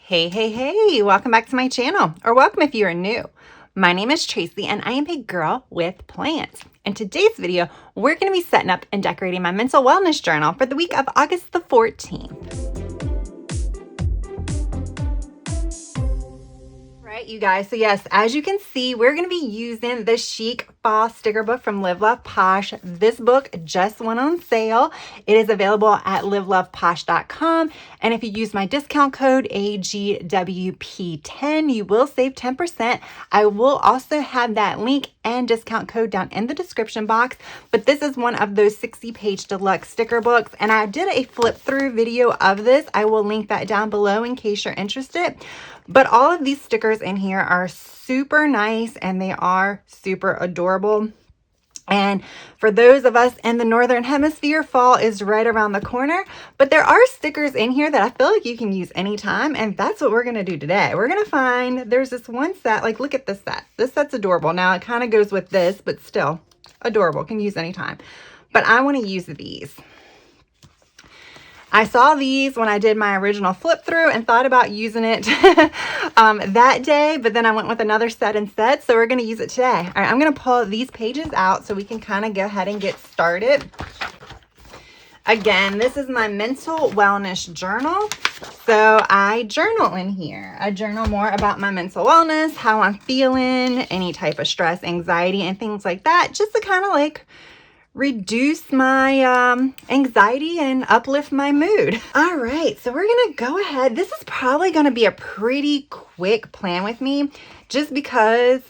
Hey, welcome back to my channel, or welcome if you are new. My name is Tracy and I am a girl with plans. In today's video, we're going to be setting up and decorating my mental wellness journal for the week of August the 14th. Right, you guys. So yes, as you can see, we're going to be using the Chic Fall sticker book from Love Posh. This book just went on sale. It is available at liveloveposh.com. And if you use my discount code AGWP10, you will save 10%. I will also have that link and discount code down in the description box. But this is one of those 60-page deluxe sticker books. And I did a flip through video of this. I will link that down below in case you're interested. But all of these stickers in here are super nice and they are super adorable. And for those of us in the Northern Hemisphere, fall is right around the corner. But there are stickers in here that I feel like you can use anytime. And that's what we're going to do today. We're going to find, there's this one set, like look at this set. This set's adorable. Now it kind of goes with this, but still adorable. Can use anytime. But I want to use these. I saw these when I did my original flip through and thought about using it that day, but then I went with another set instead. So we're going to use it today. All right, I'm going to pull these pages out so we can kind of go ahead and get started. Again, this is my mental wellness journal. So I journal in here. I journal more about my mental wellness, how I'm feeling, any type of stress, anxiety, and things like that, just to kind of like reduce my anxiety and uplift my mood. All right, so we're gonna go ahead. This is probably gonna be a pretty quick plan with me, just because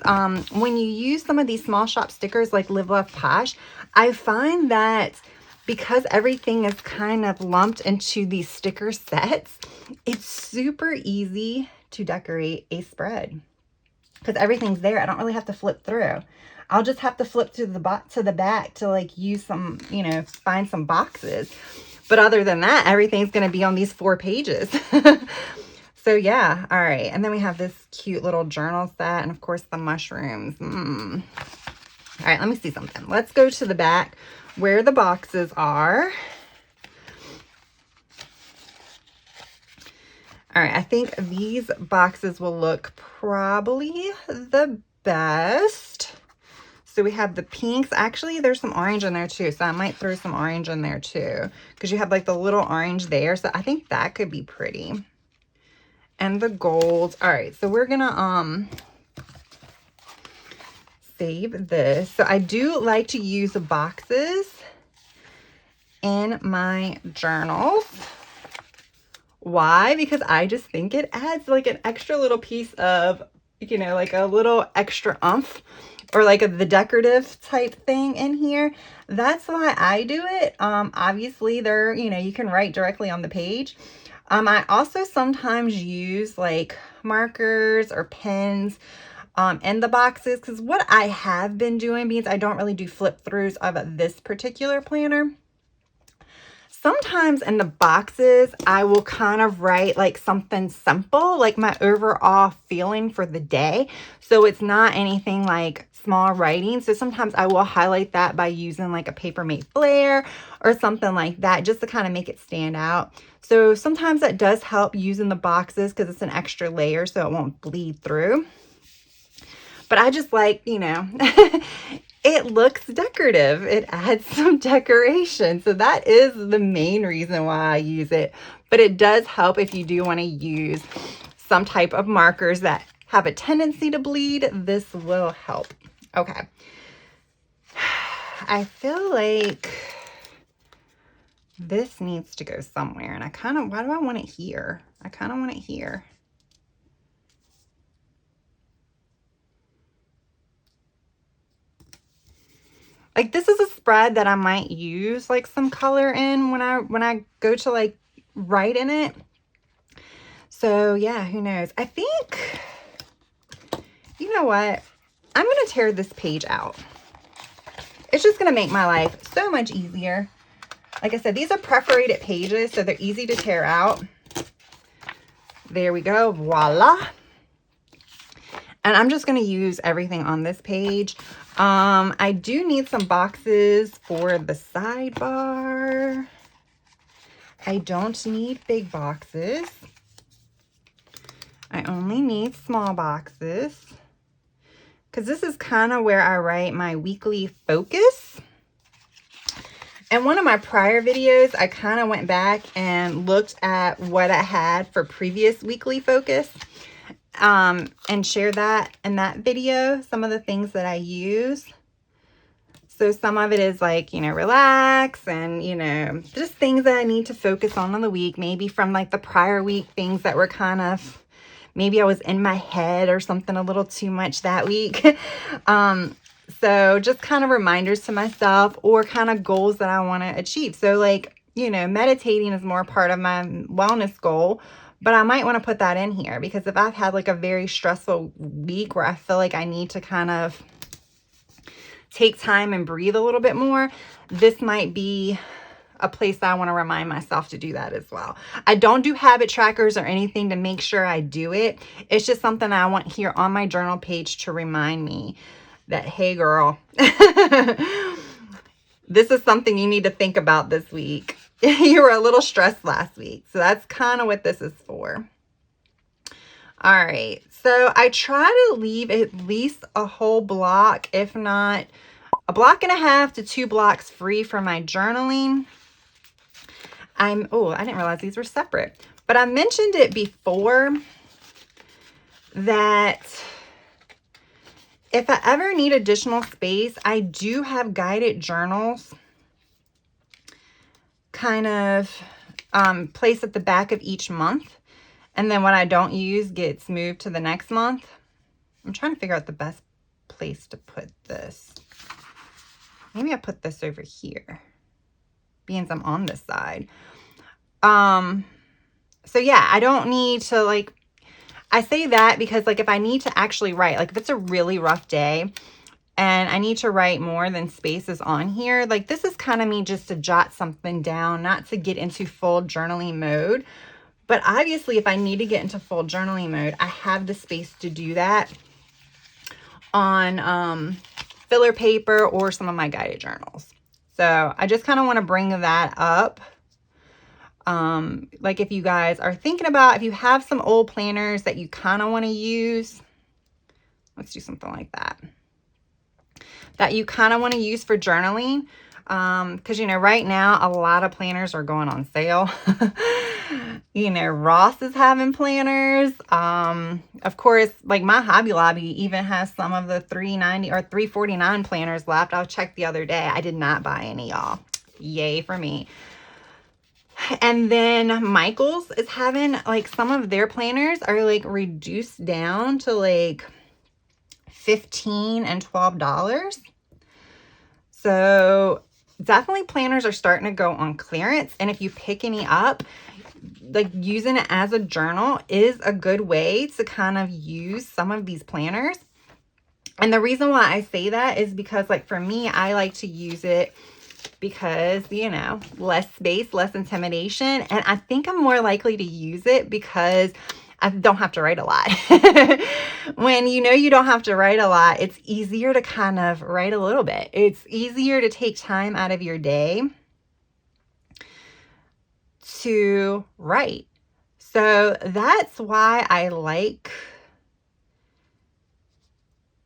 when you use some of these small shop stickers like Love Posh, I find that because everything is kind of lumped into these sticker sets, it's super easy to decorate a spread because everything's there. I don't really have to flip through. I'll just have to flip to the back to like use some, find some boxes. But other than that, everything's going to be on these 4 pages. So yeah. All right. And then we have this cute little journal set and of course the mushrooms. All right. Let me see something. Let's go to the back where the boxes are. All right. I think these boxes will look probably the best. So we have the pinks. Actually, there's some orange in there too. So I might throw some orange in there too. Because you have like the little orange there. So I think that could be pretty. And the gold. All right. So we're going to save this. So I do like to use the boxes in my journals. Why? Because I just think it adds like an extra little piece of, like a little extra oomph. Or like the decorative type thing in here. That's why I do it. Obviously there, you can write directly on the page. I also sometimes use like markers or pens in the boxes, because what I have been doing, because I don't really do flip throughs of this particular planner, sometimes in the boxes, I will kind of write like something simple, like my overall feeling for the day. So it's not anything like small writing. So sometimes I will highlight that by using like a Papermate Flare or something like that, just to kind of make it stand out. So sometimes that does help using the boxes because it's an extra layer so it won't bleed through. But I just like, it looks decorative. It adds some decoration. So that is the main reason why I use it. But it does help if you do want to use some type of markers that have a tendency to bleed. This will help. Okay. I feel like this needs to go somewhere. And why do I want it here? I kind of want it here. Like this is a spread that I might use like some color in when I go to like write in it. So yeah, who knows? I think, you know what? I'm going to tear this page out. It's just going to make my life so much easier. Like I said, these are perforated pages, so they're easy to tear out. There we go. Voila. And I'm just going to use everything on this page. I do need some boxes for the sidebar. I don't need big boxes. only need small boxes because this is kind of where I write my weekly focus. In one of my prior videos, I kind of went back and looked at what I had for previous weekly focus and share that in that video, some of the things that I use. So some of it is like, you know, relax and, you know, just things that I need to focus on the week. Maybe from like the prior week, things that were kind of, maybe I was in my head or something a little too much that week. So just kind of reminders to myself or kind of goals that I want to achieve. So like, you know, meditating is more part of my wellness goal, but I might want to put that in here because if I've had like a very stressful week where I feel like I need to kind of take time and breathe a little bit more, this might be a place that I want to remind myself to do that as well. I don't do habit trackers or anything to make sure I do it. It's just something I want here on my journal page to remind me that, hey girl, this is something you need to think about this week. You were a little stressed last week. So that's kind of what this is for. All right. So I try to leave at least a whole block, if not a block and a half to 2 blocks free for my journaling. Oh, I didn't realize these were separate, but I mentioned it before that if I ever need additional space, I do have guided journals kind of placed at the back of each month. And then what I don't use gets moved to the next month. I'm trying to figure out the best place to put this. Maybe I put this over here, being I'm on this side. So yeah, I don't need to like, I say that because like if I need to actually write, like if it's a really rough day and I need to write more than spaces on here, like this is kind of me just to jot something down, not to get into full journaling mode. But obviously if I need to get into full journaling mode, I have the space to do that on filler paper or some of my guided journals. So I just kind of want to bring that up. Like if you guys are thinking about, if you have some old planners that you kind of want to use, let's do something like that, that you kind of want to use for journaling. Cause you know, right now, a lot of planners are going on sale. You know, Ross is having planners. Of course, like my Hobby Lobby even has some of the $3.90 or $3.49 planners left. I checked the other day. I did not buy any, y'all. Yay for me. And then Michael's is having like some of their planners are like reduced down to like $15 and $12. So definitely planners are starting to go on clearance. And if you pick any up, like using it as a journal is a good way to kind of use some of these planners. And the reason why I say that is because like for me, I like to use it because, you know, less space, less intimidation. And I think I'm more likely to use it because I don't have to write a lot. When you know you don't have to write a lot, it's easier to kind of write a little bit. It's easier to take time out of your day to write. So that's why I like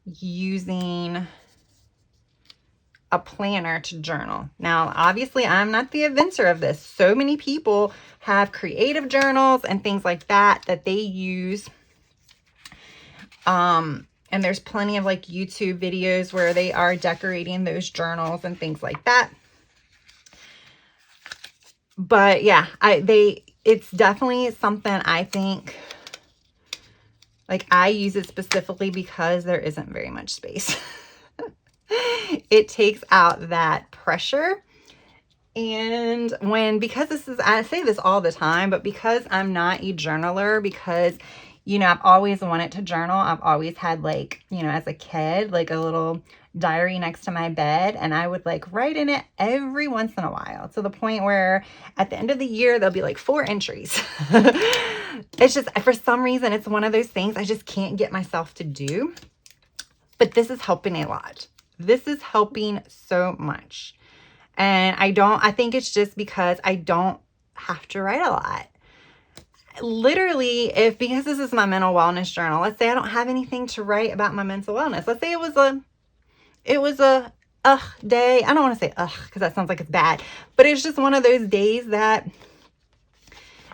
using a planner to journal. Now, obviously, I'm not the inventor of this. So many people have creative journals and things like that that they use. And there's plenty of like YouTube videos where they are decorating those journals and things like that. But yeah, it's definitely something I think, like I use it specifically because there isn't very much space. It takes out that pressure. And because this is, I say this all the time, but because I'm not a journaler, because, you know, I've always wanted to journal. I've always had like, you know, as a kid, like a little diary next to my bed, and I would like write in it every once in a while to the point where at the end of the year, there'll be like 4 entries. It's just, for some reason, it's one of those things I just can't get myself to do. But this is helping a lot. This is helping so much. And I think it's just because I don't have to write a lot. literally, because this is my mental wellness journal, let's say I don't have anything to write about my mental wellness. Let's say it was a day. I don't want to say because that sounds like it's bad, but it's just one of those days that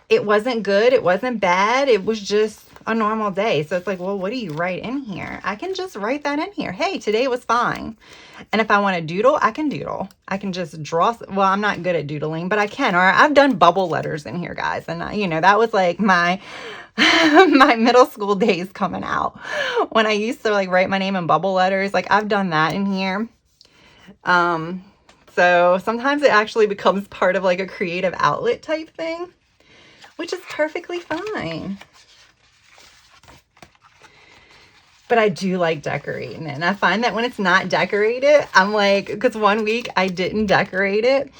it wasn't good, it wasn't bad, it was just a normal day. So it's like, well, what do you write in here? I can just write that in here. Hey, today was fine. And if I want to doodle, I can doodle. I can just draw. Well, I'm not good at doodling, but I can. Or I've done bubble letters in here, guys. And, that was like my my middle school days coming out. When I used to like write my name in bubble letters, like I've done that in here. So sometimes it actually becomes part of like a creative outlet type thing, which is perfectly fine. But I do like decorating it. And I find that when it's not decorated, I'm like, because one week I didn't decorate it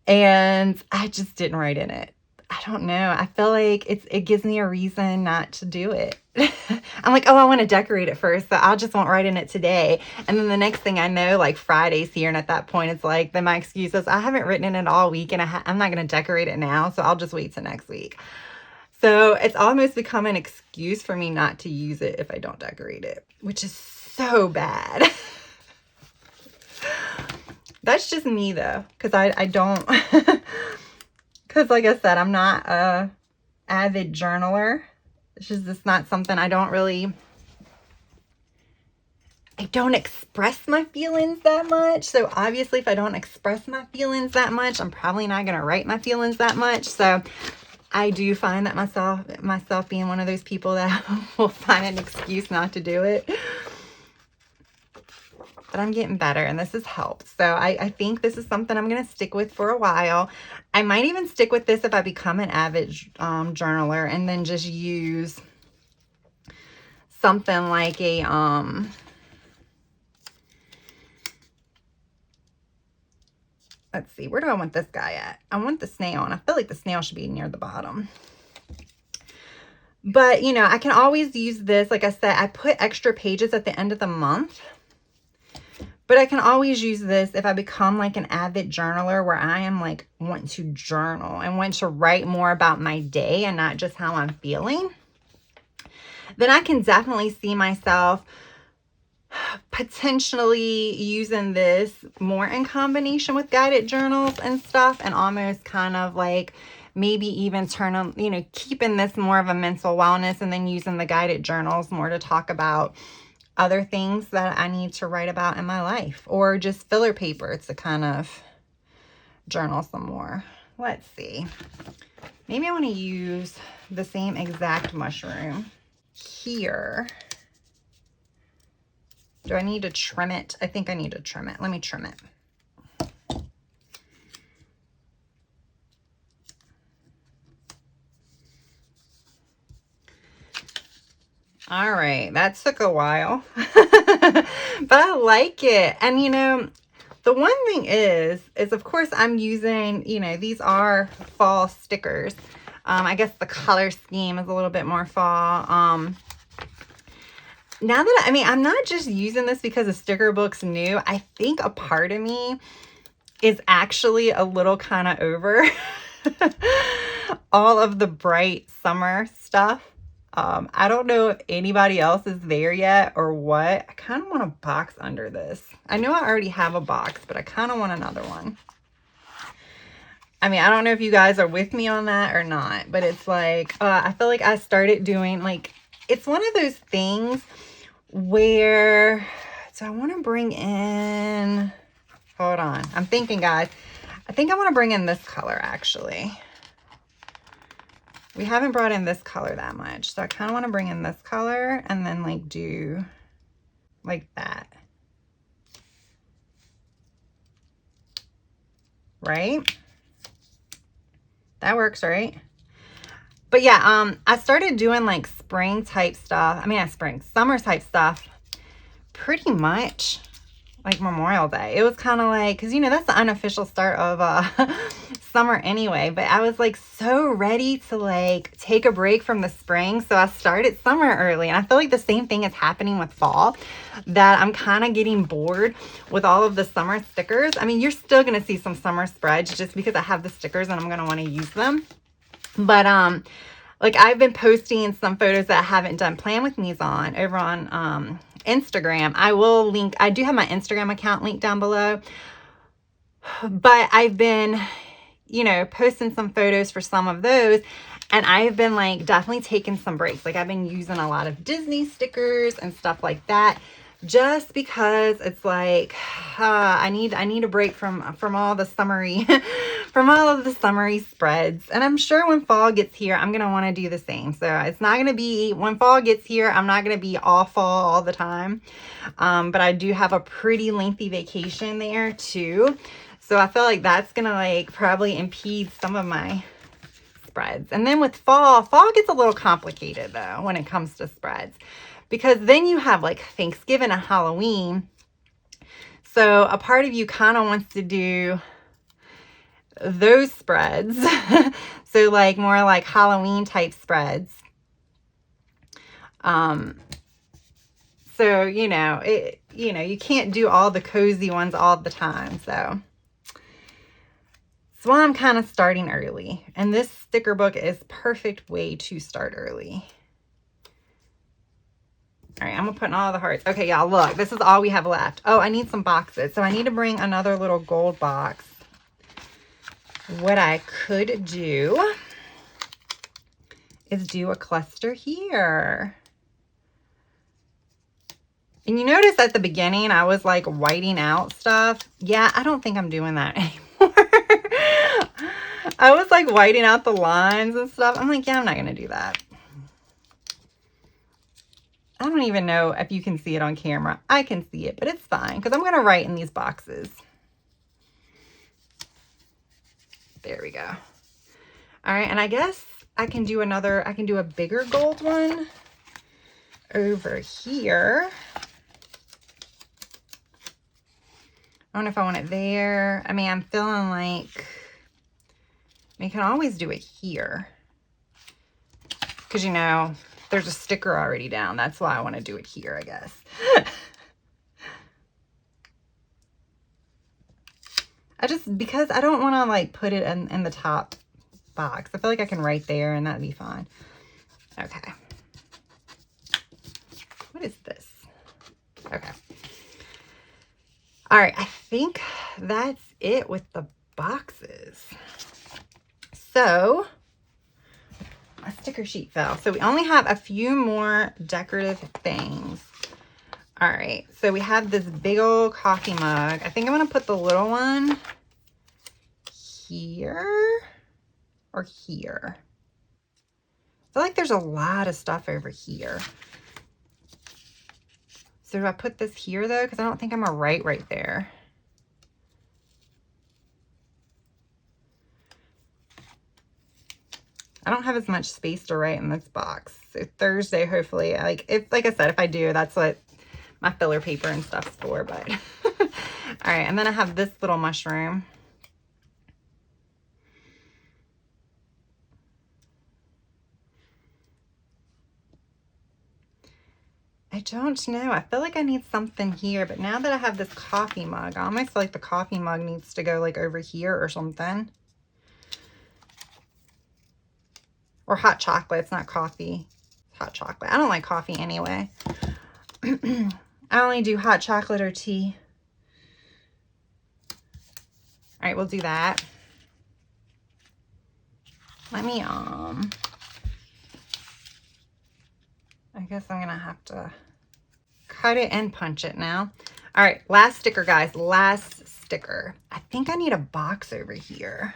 and I just didn't write in it. I don't know. I feel like it gives me a reason not to do it. I'm like, oh, I want to decorate it first, so I just won't write in it today. And then the next thing I know, like Friday's here, and at that point, it's like, then my excuse is, I haven't written in it all week, and I'm not going to decorate it now, so I'll just wait till next week. So it's almost become an excuse for me not to use it if I don't decorate it, which is so bad. That's just me though, because I don't, because like I said, I'm not a avid journaler. It's not something I don't express my feelings that much. So obviously if I don't express my feelings that much, I'm probably not going to write my feelings that much. So I do find that myself being one of those people that will find an excuse not to do it. But I'm getting better, and this has helped. So I think this is something I'm going to stick with for a while. I might even stick with this if I become an avid journaler, and then just use something like a let's see, where do I want this guy at? I want the snail, and I feel like the snail should be near the bottom. But, I can always use this. Like I said, I put extra pages at the end of the month. But I can always use this if I become like an avid journaler where I am like, want to journal and want to write more about my day and not just how I'm feeling. Then I can definitely see myself potentially using this more in combination with guided journals and stuff, and almost kind of like maybe even keeping this more of a mental wellness, and then using the guided journals more to talk about other things that I need to write about in my life, or just filler paper to kind of journal some more. Let's see. Maybe I want to use the same exact mushroom here. Do I need to trim it? I think I need to trim it. Let me trim it. All right, that took a while, but I like it. And the one thing is of course I'm using, these are fall stickers. I guess the color scheme is a little bit more fall. Now that, I'm not just using this because the sticker book's new. I think a part of me is actually a little kind of over all of the bright summer stuff. I don't know if anybody else is there yet or what. I kind of want a box under this. I know I already have a box, but I kind of want another one. I don't know if you guys are with me on that or not, but it's like, I feel like I started doing like, it's one of those things where, so I want to bring in, hold on. I'm thinking, guys, I think I want to bring in this color actually. We haven't brought in this color that much. So I kind of want to bring in this color and then like do like that. Right? That works, right? But yeah, I started doing like spring type stuff. Not spring, summer type stuff pretty much like Memorial Day. It was kind of like, because that's the unofficial start of summer anyway, but I was like so ready to like take a break from the spring, so I started summer early. And I feel like the same thing is happening with fall, that I'm kind of getting bored with all of the summer stickers. You're still gonna see some summer spreads just because I have the stickers and I'm gonna want to use them, but like I've been posting some photos that I haven't done plan with me's on over on Instagram. I will link, I do have my Instagram account linked down below, but I've been, you know, posting some photos for some of those. And I've been like definitely taking some breaks. Like I've been using a lot of Disney stickers and stuff like that, just because it's like I need a break from all the summery from all of the summery spreads. And I'm sure when fall gets here, I'm gonna want to do the same. So it's not gonna be, when fall gets here, I'm not gonna be all fall all the time. But I do have a pretty lengthy vacation there too. So I feel like that's gonna like probably impede some of my spreads. And then with fall gets a little complicated though when it comes to spreads, because then you have like Thanksgiving and Halloween. So a part of you kind of wants to do those spreads. So like more like Halloween type spreads. So, you know, you can't do all the cozy ones all the time. So that's why I'm kind of starting early. And this sticker book is perfect way to start early. All right, I'm gonna put in all the hearts. Okay, y'all, look, this is all we have left. Oh, I need some boxes. So I need to bring another little gold box. What I could do is do a cluster here. And you notice at the beginning, I was like whiting out stuff. Yeah, I don't think I'm doing that anymore. I was like whiting out the lines and stuff. I'm like, yeah, I'm not gonna do that. I don't even know if you can see it on camera. I can see it, but it's fine because I'm going to write in these boxes. There we go. All right, and I guess I can do another, I can do a bigger gold one over here. I don't know if I want it there. I mean, I'm feeling like, I mean, you can always do it here. Because, you know, there's a sticker already down. That's why I want to do it here, I guess. Because I don't want to like put it in the top box. I feel like I can write there and that'd be fine. Okay. What is this? Okay. All right. I think that's it with the boxes. So a sticker sheet fell. So we only have a few more decorative things. All right. So we have this big old coffee mug. I think I'm going to put the little one here or here. I feel like there's a lot of stuff over here. So do I put this here though? Because I don't think I'm going to write right there. I don't have as much space to write in this box. So Thursday, hopefully, like I said, if I do, that's what my filler paper and stuff's for, but. All right, and then I have this little mushroom. I don't know. I feel like I need something here, but now that I have this coffee mug, I almost feel like the coffee mug needs to go like over here or something. Or hot chocolate. It's not coffee. It's hot chocolate. I don't like coffee anyway. I only do hot chocolate or tea. All right, we'll do that. Let me, I guess I'm going to have to cut it and punch it now. All right, last sticker, guys. Last sticker. I think I need a box over here.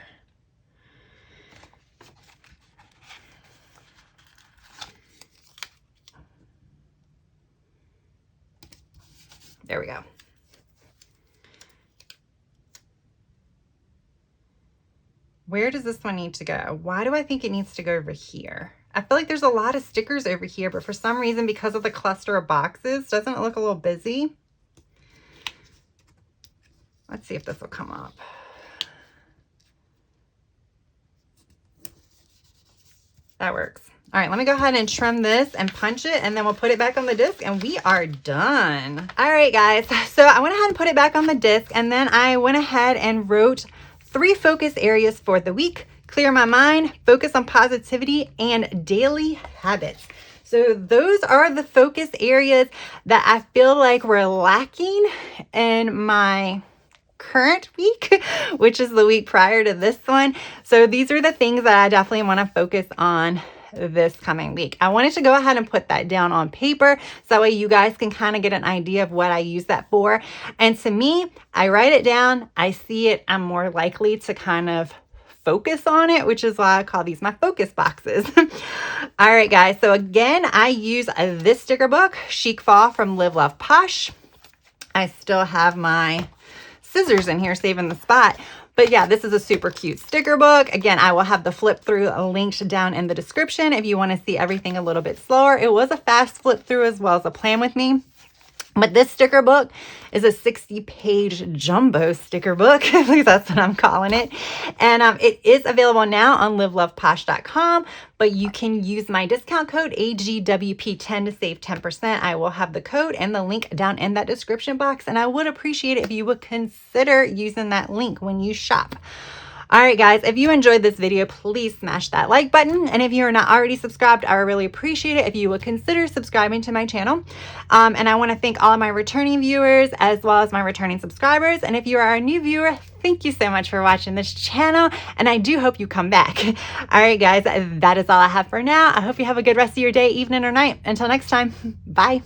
There we go. Where does this one need to go? Why do I think it needs to go over here? I feel like there's a lot of stickers over here, but for some reason, because of the cluster of boxes, doesn't it look a little busy? Let's see if this will come up. That works. All right, let me go ahead and trim this and punch it, and then we'll put it back on the disc, and we are done. All right, guys. So I went ahead and put it back on the disc, and then I went ahead and wrote 3 focus areas for the week: clear my mind, focus on positivity, and daily habits. So those are the focus areas that I feel like we're lacking in my current week, which is the week prior to this one. So these are the things that I definitely want to focus on this coming week. I wanted to go ahead and put that down on paper so that way you guys can kind of get an idea of what I use that for. And to me, I write it down, I see it, I'm more likely to kind of focus on it, which is why I call these my focus boxes. All right, guys. So again, I use this sticker book, Chic Fall from Love Posh. I still have my scissors in here saving the spot. But yeah, this is a super cute sticker book. Again, I will have the flip through linked down in the description if you want to see everything a little bit slower. It was a fast flip through as well as a plan with me. But this sticker book is a 60-page jumbo sticker book. At least that's what I'm calling it. And it is available now on liveloveposh.com, but you can use my discount code AGWP10 to save 10%. I will have the code and the link down in that description box, and I would appreciate it if you would consider using that link when you shop. All right, guys, if you enjoyed this video, please smash that like button. And if you are not already subscribed, I would really appreciate it if you would consider subscribing to my channel. And I want to thank all of my returning viewers as well as my returning subscribers. And if you are a new viewer, thank you so much for watching this channel. And I do hope you come back. All right, guys, that is all I have for now. I hope you have a good rest of your day, evening, or night. Until next time, bye.